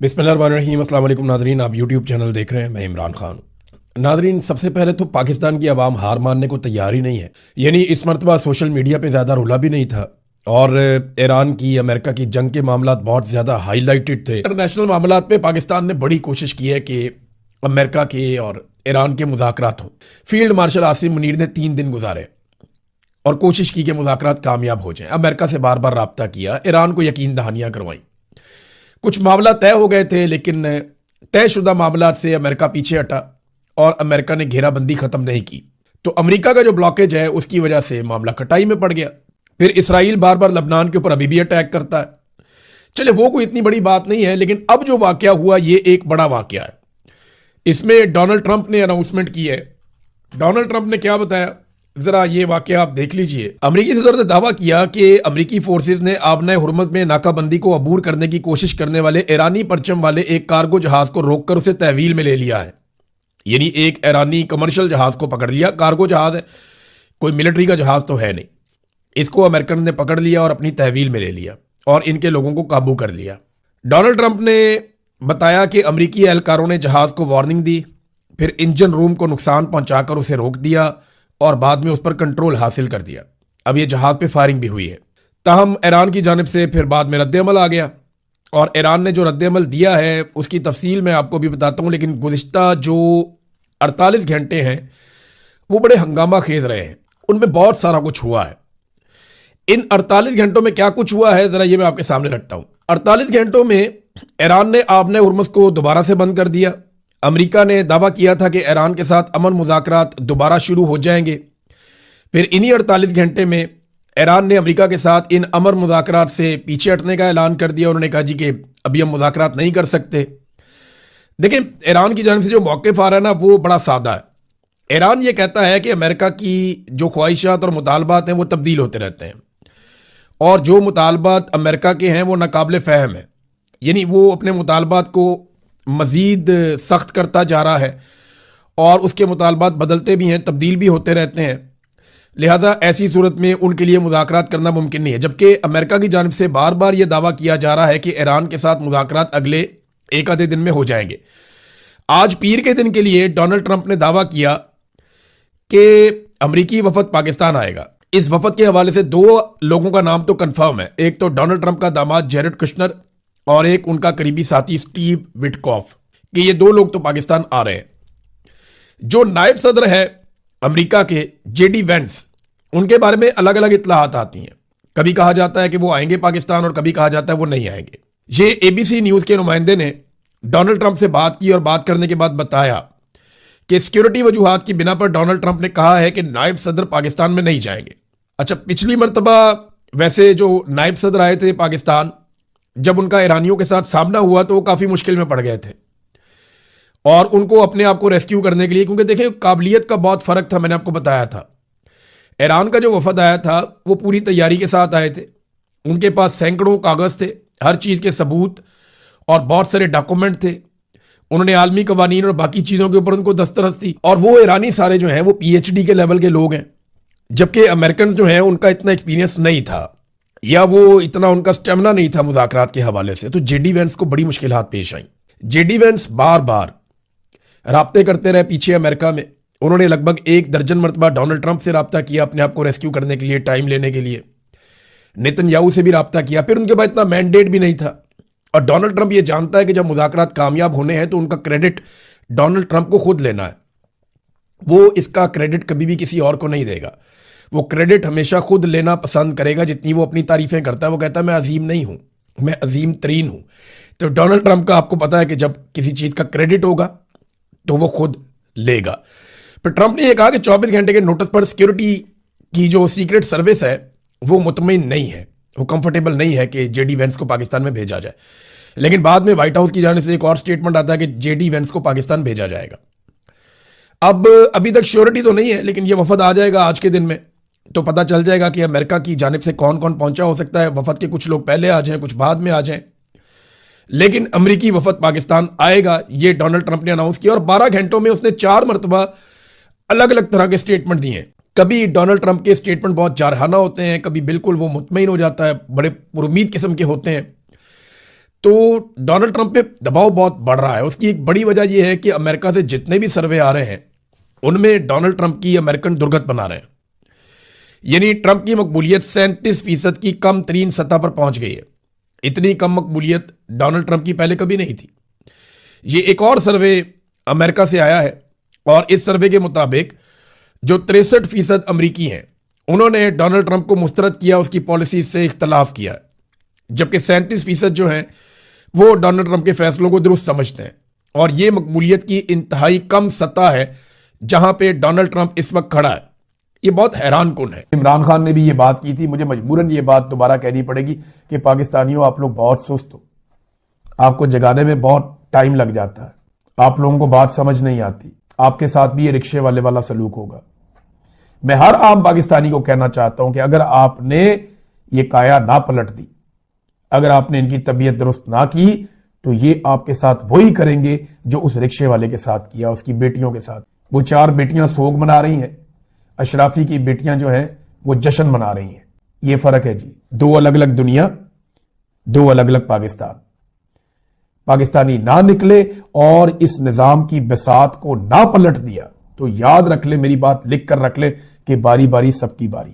बिस्मिल्लाहिर्रहमानिर्रहीम। अस्सलाम वालेकुम नाज़रीन, आप यूट्यूब चैनल देख रहे हैं, मैं इमरान खान। नाज़रीन, सबसे पहले तो पाकिस्तान की आवाम हार मानने को तैयार ही नहीं है। यानी इस मरतबा सोशल मीडिया पे ज़्यादा रुला भी नहीं था और ईरान की अमेरिका की जंग के मामला बहुत ज़्यादा हाईलाइटेड थे। इंटरनेशनल मामला पे पाकिस्तान ने बड़ी कोशिश की है कि अमेरिका के और ईरान के मुज़ाकरात हों। फील्ड मार्शल आसिम मुनीर ने 3 दिन गुजारे और कोशिश की कि मुज़ाकरात कामयाब हो जाएं। अमेरिका से बार बार रब्ता किया, ईरान को यकीन दहानियाँ करवाई। कुछ मामला तय हो गए थे, लेकिन तयशुदा मामला से अमेरिका पीछे हटा और अमेरिका ने घेराबंदी ख़त्म नहीं की। तो अमेरिका का जो ब्लॉकेज है उसकी वजह से मामला कटाई में पड़ गया। फिर इसराइल बार बार लबनान के ऊपर अभी भी अटैक करता है। चले, वो कोई इतनी बड़ी बात नहीं है, लेकिन अब जो वाकया हुआ ये एक बड़ा वाकया है। इसमें डोनाल्ड ट्रंप ने अनाउंसमेंट की है। डोनाल्ड ट्रंप ने क्या बताया, जरा ये वाकया आप देख लीजिए। अमरीकी सदर ने दावा किया कि अमरीकी फोर्सेस ने आबना हुर्मुज़ में नाकाबंदी को अबूर करने की कोशिश करने वाले ईरानी परचम वाले एक कार्गो जहाज को रोककर उसे तहवील में ले लिया है। यानी एक ईरानी कमर्शियल जहाज को पकड़ लिया। कार्गो जहाज है, कोई मिलिट्री का जहाज तो है नहीं। इसको अमेरिकन ने पकड़ लिया और अपनी तहवील में ले लिया और इनके लोगों को काबू कर लिया। डोनाल्ड ट्रंप ने बताया कि अमरीकी एहलकारों ने जहाज को वार्निंग दी, फिर इंजन रूम को नुकसान पहुंचाकर उसे रोक दिया और बाद में उस पर कंट्रोल हासिल कर दिया। अब ये जहाज पे फायरिंग भी हुई है। ताहम ईरान की जानिब से फिर बाद में रद्द-ए-अमल आ गया और ईरान ने जो रद्द-ए-अमल दिया है उसकी तफसील मैं आपको भी बताता हूँ। लेकिन गुज़िश्ता जो 48 घंटे हैं वो बड़े हंगामा खेज रहे हैं, उनमें बहुत सारा कुछ हुआ है। इन 48 घंटों में क्या कुछ हुआ है ज़रा ये मैं आपके सामने रखता हूँ। 48 घंटों में ईरान ने आबना हुर्मुज़ को दोबारा से बंद कर दिया। अमेरिका ने दावा किया था कि ईरान के साथ अमन मुज़ाकरात दोबारा शुरू हो जाएंगे। फिर इन्हीं 48 घंटे में ईरान ने अमेरिका के साथ इन अमन मुज़ाकरात से पीछे हटने का ऐलान कर दिया। उन्होंने कहा जी कि अभी हम मुज़ाकरात नहीं कर सकते। देखें, ईरान की जानिब से जो मौक़िफ़ आ रहा है ना वो बड़ा सादा है। ईरान ये कहता है कि अमेरिका की जो ख्वाहिशात और मुतालबात हैं वो तब्दील होते रहते हैं और जो मुतालबात अमेरिका के हैं वो नाकाबिल फ़हम है। यानी वो अपने मुतालबात को मज़ीद सख्त करता जा रहा है और उसके मुतालबात बदलते भी हैं, तब्दील भी होते रहते हैं। लिहाजा ऐसी सूरत में उनके लिए मुज़ाकरात करना मुमकिन नहीं है। जबकि अमेरिका की जानिब से बार बार यह दावा किया जा रहा है कि ईरान के साथ मुज़ाकरात अगले एक आधे दिन में हो जाएंगे। आज पीर के दिन के लिए डोनाल्ड ट्रंप ने दावा किया कि अमरीकी वफद पाकिस्तान आएगा। इस वफद के हवाले से 2 लोगों का नाम तो कन्फर्म है। एक तो डोनाल्ड ट्रंप का दामाद जेरेड कुशनर और एक उनका करीबी साथी स्टीव विटकॉफ, कि ये 2 लोग तो पाकिस्तान आ रहे हैं। जो नायब सदर है अमेरिका के जेडी वेंस, उनके बारे में अलग अलग इत्तलाहात आती हैं। कभी कहा जाता है कि वो आएंगे पाकिस्तान और कभी कहा जाता है वो नहीं आएंगे। ये एबीसी न्यूज़ के नुमाइंदे ने डोनाल्ड ट्रंप से बात की और बात करने के बाद बताया कि सिक्योरिटी वजूहात की बिना पर डोनाल्ड ट्रंप ने कहा है कि नायब सदर पाकिस्तान में नहीं जाएंगे। अच्छा, पिछली मरतबा वैसे जो नायब सदर आए थे पाकिस्तान, जब उनका ईरानियों के साथ सामना हुआ तो वो काफ़ी मुश्किल में पड़ गए थे और उनको अपने आप को रेस्क्यू करने के लिए, क्योंकि देखें काबिलियत का बहुत फ़र्क था। मैंने आपको बताया था ईरान का जो वफद आया था वो पूरी तैयारी के साथ आए थे। उनके पास सैकड़ों कागज़ थे, हर चीज़ के सबूत और बहुत सारे डॉक्यूमेंट थे। उन्होंने आलमी कवानीन और बाकी चीज़ों के ऊपर उनको दस्तरस थी और वो ईरानी सारे जो हैं वो PhD के लेवल के लोग हैं। जबकि अमेरिकन जो हैं उनका इतना एक्सपीरियंस नहीं था या वो इतना उनका स्टेमिना नहीं था मुज़ाकरात के हवाले से। तो जेडी वेंस को बड़ी मुश्किलात पेश आई। जेडी वेंस बार बार राब्ते करते रहे पीछे अमेरिका में। उन्होंने लगभग 1 दर्जन मरतबा डोनाल्ड ट्रंप से राब्ता किया अपने आप को रेस्क्यू करने के लिए, टाइम लेने के लिए। नेतन्याहू से भी राब्ता किया, फिर उनके पास इतना मैंडेट भी नहीं था। और डोनाल्ड ट्रंप ये जानता है कि जब मुज़ाकरात कामयाब होने हैं तो उनका क्रेडिट डोनाल्ड ट्रंप को खुद लेना है। वो इसका क्रेडिट कभी भी किसी और को नहीं देगा। वो क्रेडिट हमेशा खुद लेना पसंद करेगा। जितनी वो अपनी तारीफें करता है वो कहता है मैं अजीम नहीं हूं, मैं अजीम तरीन हूं। तो डोनाल्ड ट्रंप का आपको पता है कि जब किसी चीज़ का क्रेडिट होगा तो वो खुद लेगा। फिर ट्रंप ने यह कहा कि 24 घंटे के नोटिस पर सिक्योरिटी की जो सीक्रेट सर्विस है वो मुतमईन नहीं है, वो कंफर्टेबल नहीं है कि जेडी वेंस को पाकिस्तान में भेजा जाए। लेकिन बाद में व्हाइट हाउस की जानिब से एक और स्टेटमेंट आता है कि जेडी वेंस को पाकिस्तान भेजा जाएगा। अब अभी तक श्योरिटी तो नहीं है, लेकिन ये वफद आ जाएगा आज के दिन में तो पता चल जाएगा कि अमेरिका की जानिब से कौन कौन पहुंचा। हो सकता है वफद के कुछ लोग पहले आ जाएं, कुछ बाद में आ जाएं, लेकिन अमेरिकी वफद पाकिस्तान आएगा, ये डोनाल्ड ट्रंप ने अनाउंस किया। और 12 घंटों में उसने 4 मरतबा अलग अलग तरह के स्टेटमेंट दिए हैं। कभी डोनाल्ड ट्रंप के स्टेटमेंट बहुत जारहाना होते हैं, कभी बिल्कुल वो मुतमईन हो जाता है, बड़े पुरुमीद किस्म के होते हैं। تو ڈونلڈ ٹرمپ پہ دباؤ بہت بڑھ رہا ہے. اس کی ایک بڑی وجہ یہ ہے کہ امریکہ سے جتنے بھی سروے آ رہے ہیں ان میں ڈونلڈ ٹرمپ کی امریکن درگت بنا رہے ہیں. یعنی ٹرمپ کی مقبولیت 37% کی کم ترین سطح پر پہنچ گئی ہے. اتنی کم مقبولیت ڈونلڈ ٹرمپ کی پہلے کبھی نہیں تھی. یہ ایک اور سروے امریکہ سے آیا ہے اور اس سروے کے مطابق جو 63% امریکی ہیں انہوں نے ڈونلڈ ٹرمپ کو مسترد کیا, اس کی پالیسی سے اختلاف کیا, جبکہ 37% جو ہیں وہ ڈونلڈ ٹرمپ کے فیصلوں کو درست سمجھتے ہیں. اور یہ مقبولیت کی انتہائی کم سطح ہے جہاں پہ ڈونلڈ ٹرمپ اس وقت کھڑا ہے. یہ بہت حیران کن ہے. عمران خان نے بھی یہ بات کی تھی, مجھے مجبوراً یہ بات دوبارہ کہنی پڑے گی کہ پاکستانیوں آپ لوگ بہت سست ہو, آپ کو جگانے میں بہت ٹائم لگ جاتا ہے, آپ لوگوں کو بات سمجھ نہیں آتی, آپ کے ساتھ بھی یہ رکشے والے والا سلوک ہوگا. میں ہر عام پاکستانی کو کہنا چاہتا ہوں کہ اگر آپ نے یہ کایا نہ پلٹ دی, اگر آپ نے ان کی طبیعت درست نہ کی, تو یہ آپ کے ساتھ وہی کریں گے جو اس رکشے والے کے ساتھ کیا, اس کی بیٹیوں کے ساتھ. وہ 4 بیٹیاں سوگ منا رہی ہیں, اشرافی کی بیٹیاں جو ہیں وہ جشن منا رہی ہیں. یہ فرق ہے جی, 2 الگ الگ دنیا, 2 الگ الگ پاکستان. پاکستانی نہ نکلے اور اس نظام کی بساط کو نہ پلٹ دیا تو یاد رکھ لے, میری بات لکھ کر رکھ لے کہ باری باری سب کی باری.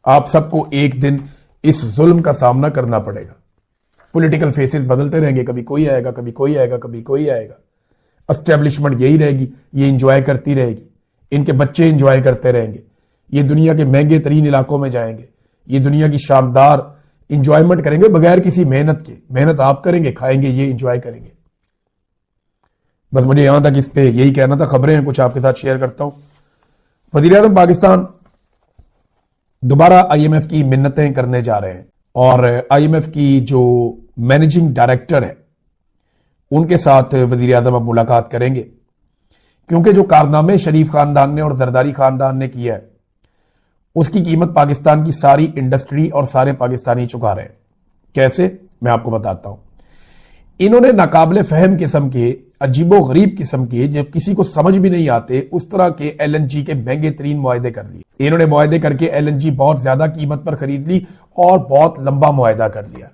آپ سب کو ایک دن اس ظلم کا سامنا کرنا پڑے گا. پولیٹیکل فیسز بدلتے رہیں گے, کبھی کوئی آئے گا, کبھی کوئی آئے گا, کبھی کوئی آئے گا. اسٹیبلشمنٹ یہی رہے گی, یہ انجوائے کرتی رہے گی, ان کے بچے انجوائے کرتے رہیں گے, یہ دنیا کے مہنگے ترین علاقوں میں جائیں گے, یہ دنیا کی شاندار انجوائمنٹ کریں گے بغیر کسی محنت کے. محنت آپ کریں گے, کھائیں گے, یہ انجوائے کریں گے. بس مجھے یہاں تک اس پہ یہی کہنا تھا. خبریں ہیں کچھ آپ کے ساتھ شیئر کرتا ہوں. وزیر اعظم پاکستان دوبارہ آئی ایم ایف کی منتیں کرنے جا رہے ہیں اور آئی ایم ایف کی جو مینیجنگ ڈائریکٹر ہے ان کے ساتھ وزیر اعظم اب ملاقات کریں گے, کیونکہ جو کارنامے شریف خاندان نے اور زرداری خاندان نے کیا ہے اس کی قیمت پاکستان کی ساری انڈسٹری اور سارے پاکستانی چکا رہے ہیں. کیسے, میں آپ کو بتاتا ہوں. انہوں نے ناقابل فہم قسم کے, عجیب و غریب قسم کے, جب کسی کو سمجھ بھی نہیں آتے اس طرح کے ایل این جی کے مہنگے ترین معاہدے کر لیے. انہوں نے معاہدے کر کے ایل این جی بہت زیادہ قیمت پر خرید لی اور بہت لمبا معاہدہ کر لیا.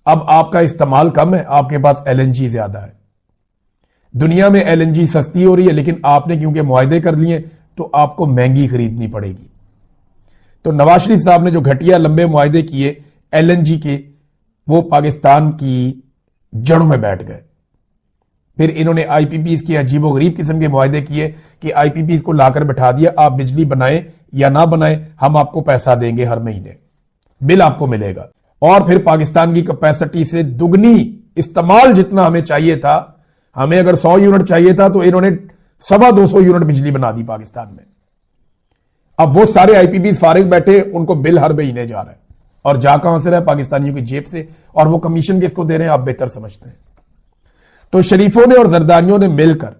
اب آپ کا استعمال کم ہے, آپ کے پاس ایل این جی زیادہ ہے. دنیا میں ایل این جی سستی ہو رہی ہے, لیکن آپ نے کیونکہ معاہدے کر لیے تو آپ کو مہنگی خریدنی پڑے گی. تو نواز شریف صاحب نے جو گھٹیا لمبے معاہدے کیے ایل این جی کے, وہ پاکستان کی جڑوں میں بیٹھ گئے. پھر انہوں نے آئی پی پیز کے عجیب و غریب قسم کے معاہدے کیے کہ آئی پی پیز کو لا کر بٹھا دیا, آپ بجلی بنائیں یا نہ بنائیں ہم آپ کو پیسہ دیں گے, ہر مہینے بل آپ کو ملے گا. اور پھر پاکستان کی کیپیسٹی سے دگنی استعمال جتنا ہمیں چاہیے تھا, ہمیں اگر 100 یونٹ چاہیے تھا تو انہوں نے 250 یونٹ بجلی بنا دی پاکستان میں. اب وہ سارے آئی پی پیز فارغ بیٹھے, ان کو بل ہر مہینے جا رہا ہے, اور جا کہاں سے رہا ہے, پاکستانیوں کی جیب سے. اور وہ کمیشن کس کو دے رہے ہیں آپ بہتر سمجھتے ہیں. تو شریفوں نے اور زرداریوں نے مل کر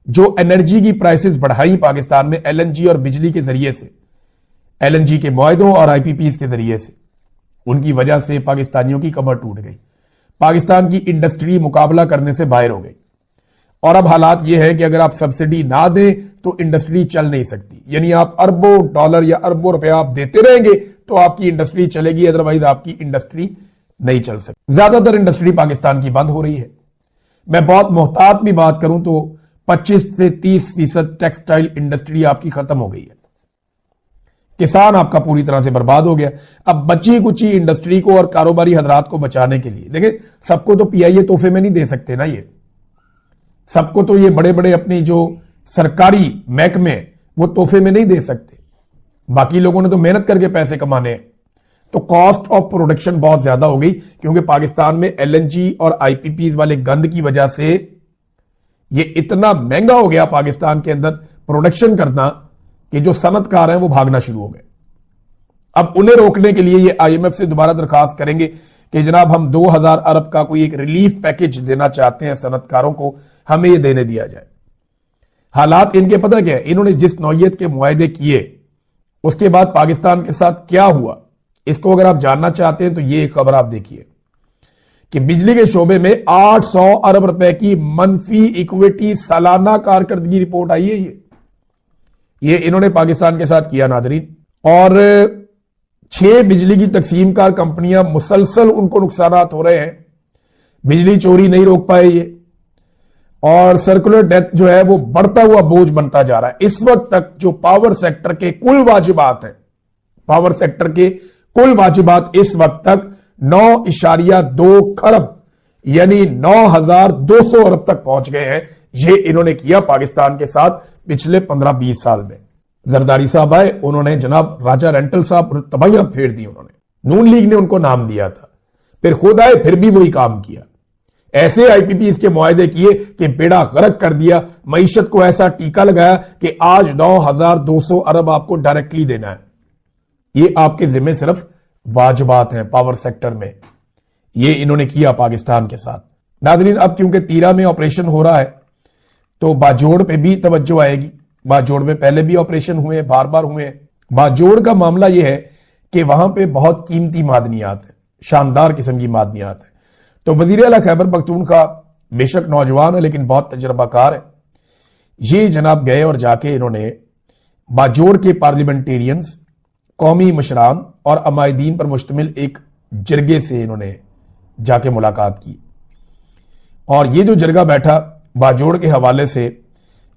جو انرجی کی پرائسز بڑھائی پاکستان میں ایل این جی اور بجلی کے ذریعے سے, ایل این جی کے معاہدوں اور آئی پی پیز کے ذریعے سے, ان کی وجہ سے پاکستانیوں کی کمر ٹوٹ گئی. پاکستان کی انڈسٹری مقابلہ کرنے سے باہر ہو گئی. اور اب حالات یہ ہے کہ اگر آپ سبسڈی نہ دیں تو انڈسٹری چل نہیں سکتی. یعنی آپ اربوں ڈالر یا اربوں روپے آپ دیتے رہیں گے تو آپ کی انڈسٹری چلے گی, ادروائز آپ کی انڈسٹری نہیں چل سکتی. زیادہ تر انڈسٹری پاکستان کی بند ہو رہی ہے. میں بہت محتاط بھی بات کروں تو 25 سے 30% ٹیکسٹائل انڈسٹری آپ کی ختم ہو گئی ہے. کسان آپ کا پوری طرح سے برباد ہو گیا. اب بچی کچی انڈسٹری کو اور کاروباری حضرات کو بچانے کے لیے, دیکھیں سب کو تو پی آئی اے تحفے میں نہیں دے سکتے نا, یہ سب کو تو یہ بڑے بڑے اپنی جو سرکاری محکمے وہ تحفے میں نہیں دے سکتے. باقی لوگوں نے تو محنت کر کے پیسے کمانے ہیں. تو کاسٹ آف پروڈکشن بہت زیادہ ہو گئی, کیونکہ پاکستان میں ایل این جی اور آئی پی پیز والے گند کی وجہ سے یہ اتنا مہنگا ہو گیا پاکستان کے اندر پروڈکشن کرنا کہ جو صنعت کار ہیں وہ بھاگنا شروع ہو گئے. اب انہیں روکنے کے لیے یہ آئی ایم ایف سے دوبارہ درخواست کریں گے کہ جناب ہم 2000 ارب کا کوئی ایک ریلیف پیکج دینا چاہتے ہیں صنعت کاروں کو, ہمیں یہ دینے دیا جائے. حالات ان کے پتہ کیا ہے, انہوں نے جس نوعیت کے معاہدے کیے اس کے بعد پاکستان کے ساتھ کیا ہوا, اس کو اگر آپ جاننا چاہتے ہیں تو یہ ایک خبر آپ دیکھیے کہ بجلی کے شعبے میں 800 ارب روپے کی منفی ایکویٹی سالانہ کارکردگی رپورٹ آئی ہے. یہ انہوں نے پاکستان کے ساتھ کیا ناظرین. اور 6 बिजली की तकसीम कार कंपनियां मुसलसल उनको नुकसानात हो रहे हैं, बिजली चोरी नहीं रोक पाए ये, और सर्कुलर डेथ जो है वो बढ़ता हुआ बोझ बनता जा रहा है। इस वक्त तक जो पावर सेक्टर के कुल वाजिबात हैं, पावर सेक्टर के कुल वाजिबात इस वक्त तक 9.2 खरब यानी 9,200 अरब तक पहुंच गए हैं। ये इन्होंने किया पाकिस्तान के साथ पिछले 15-20 साल में। जरदारी साहब आए, उन्होंने जनाब राजा रेंटल साहब तबाहियां फेर दी, उन्होंने नून लीग ने उनको नाम दिया था, फिर खुद आए फिर भी वही काम किया। ऐसे आईपीपीएस के मुआहदे किए कि बेड़ा गर्क कर दिया, मईशत को ऐसा टीका लगाया कि आज 9,200 अरब आपको डायरेक्टली देना है। ये आपके जिम्मे सिर्फ वाजिबात हैं पावर सेक्टर में, ये इन्होंने किया पाकिस्तान के साथ। नाज़रीन, अब क्योंकि तीरा में ऑपरेशन हो रहा है तो बाजोड़ पे भी तवज्जो आएगी। बाजोड़ में पहले भी ऑपरेशन हुए, बार बार हुए। बाजोड़ का मामला यह है कि वहां पे बहुत कीमती मादनियात है, शानदार किस्म की मादनियात है। तो वजीर आला खैबर पख्तूनख्वा बेशक नौजवान है लेकिन बहुत तजर्बाकार है। ये जनाब गए और जाके इन्होंने बाजोड़ के पार्लियामेंटेरियंस, कौमी मशरान और अमायदीन पर मुश्तमिल एक जरगे से इन्होंने जाके मुलाकात की। और ये जो जरगा बैठा बाजोड़ के हवाले से,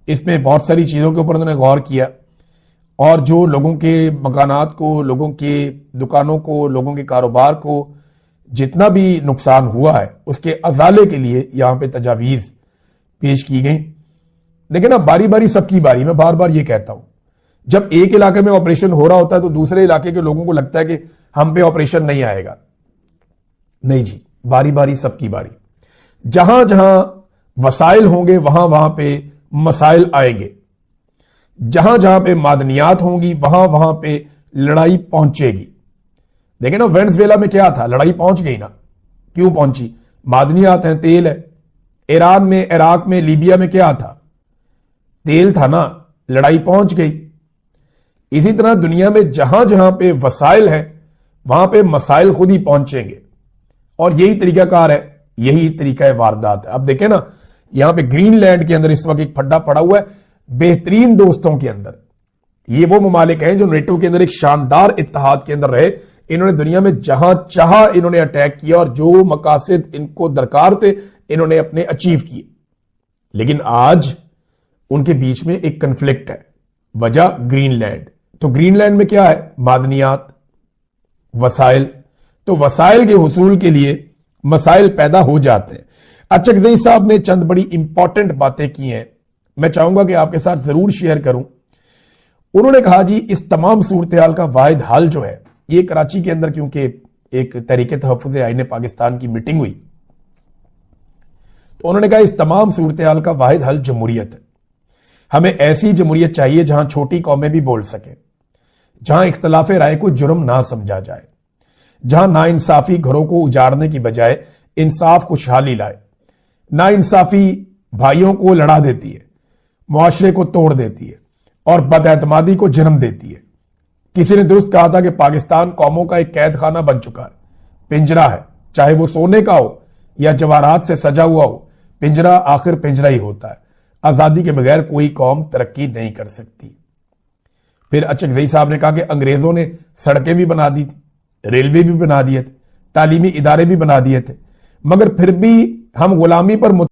इसमें बहुत सारी चीज़ों के ऊपर उन्होंने गौर किया और जो लोगों के मकानात को, लोगों के दुकानों को, लोगों के कारोबार को जितना भी नुकसान हुआ है उसके अजाले के लिए यहां पे तजावीज़ पेश की गई। लेकिन अब बारी बारी सबकी बारी, मैं बार बार ये कहता हूं, जब एक इलाके में ऑपरेशन हो रहा होता है तो दूसरे इलाके के लोगों को लगता है कि हम पे ऑपरेशन नहीं आएगा। नहीं जी, बारी बारी सबकी बारी। जहां जहां वसाइल होंगे वहां वहां पे मसाइल आएंगे, जहां जहां पे मादनियात होंगी वहां वहां पे लड़ाई पहुंचेगी। देखें ना, वेनेजुएला में क्या था, लड़ाई पहुंच गई ना। क्यों पहुंची? मादनियात हैं, तेल है। ईरान में, इराक में, लीबिया में क्या था? तेल था ना, लड़ाई पहुंच गई। इसी तरह दुनिया में जहां जहां पे वसाइल है वहां पे मसाइल खुद ही पहुंचेंगे, और यही तरीकाकार है, यही तरीका वारदात है। अब देखें ना, यहां पे ग्रीनलैंड के अंदर इस वक्त एक फड्डा पड़ा हुआ है बेहतरीन दोस्तों के अंदर। ये वो ममालिक हैं जो नेटो के अंदर एक शानदार इत्तेहाद के अंदर रहे। इन्होंने दुनिया में जहां चाहा इन्होंने अटैक किया और जो मकासद इनको दरकार थे इन्होंने अपने अचीव किए। लेकिन आज उनके बीच में एक कन्फ्लिक्ट है, वजह ग्रीनलैंड। तो ग्रीनलैंड में क्या है? मादनियात, वसाइल। तो वसाइल के हुसूल के लिए मसाइल पैदा हो जाते हैं। अचकज़ई साहब ने चंद बड़ी इंपॉर्टेंट बातें की हैं, मैं चाहूंगा कि आपके साथ जरूर शेयर करूं। उन्होंने कहा जी, इस तमाम सूरत हाल का वाहिद हल जो है, ये कराची के अंदर क्योंकि एक तहरीके तहफ़्फ़ुज़ आईन पाकिस्तान की मीटिंग हुई, तो उन्होंने कहा इस तमाम सूरत हाल का वाहिद हल जमहूरियत है। हमें ऐसी जमहूरियत चाहिए जहां छोटी कौमें भी बोल सकें, जहां इख्तलाफ राय को जुर्म ना समझा जाए, जहां नाइंसाफी घरों को उजाड़ने की बजाय इंसाफ खुशहाली लाए। नाइंसाफी भाइयों को लड़ा देती है, मुआशरे को तोड़ देती है और बदएतमादी को जन्म देती है। किसी ने दुरुस्त कहा था कि पाकिस्तान कौमों का एक कैद खाना बन चुका है, पिंजरा है, चाहे वो सोने का हो या जवाहरात से सजा हुआ हो, पिंजरा आखिर पिंजरा ही होता है। आजादी के बगैर कोई कौम तरक्की नहीं कर सकती। फिर अचकज़ई साहब ने कहा कि अंग्रेजों ने सड़कें भी बना दी थी, रेलवे भी बना दिए थे, तालीमी इदारे भी बना दिए थे, मगर फिर भी हम गुलामी पर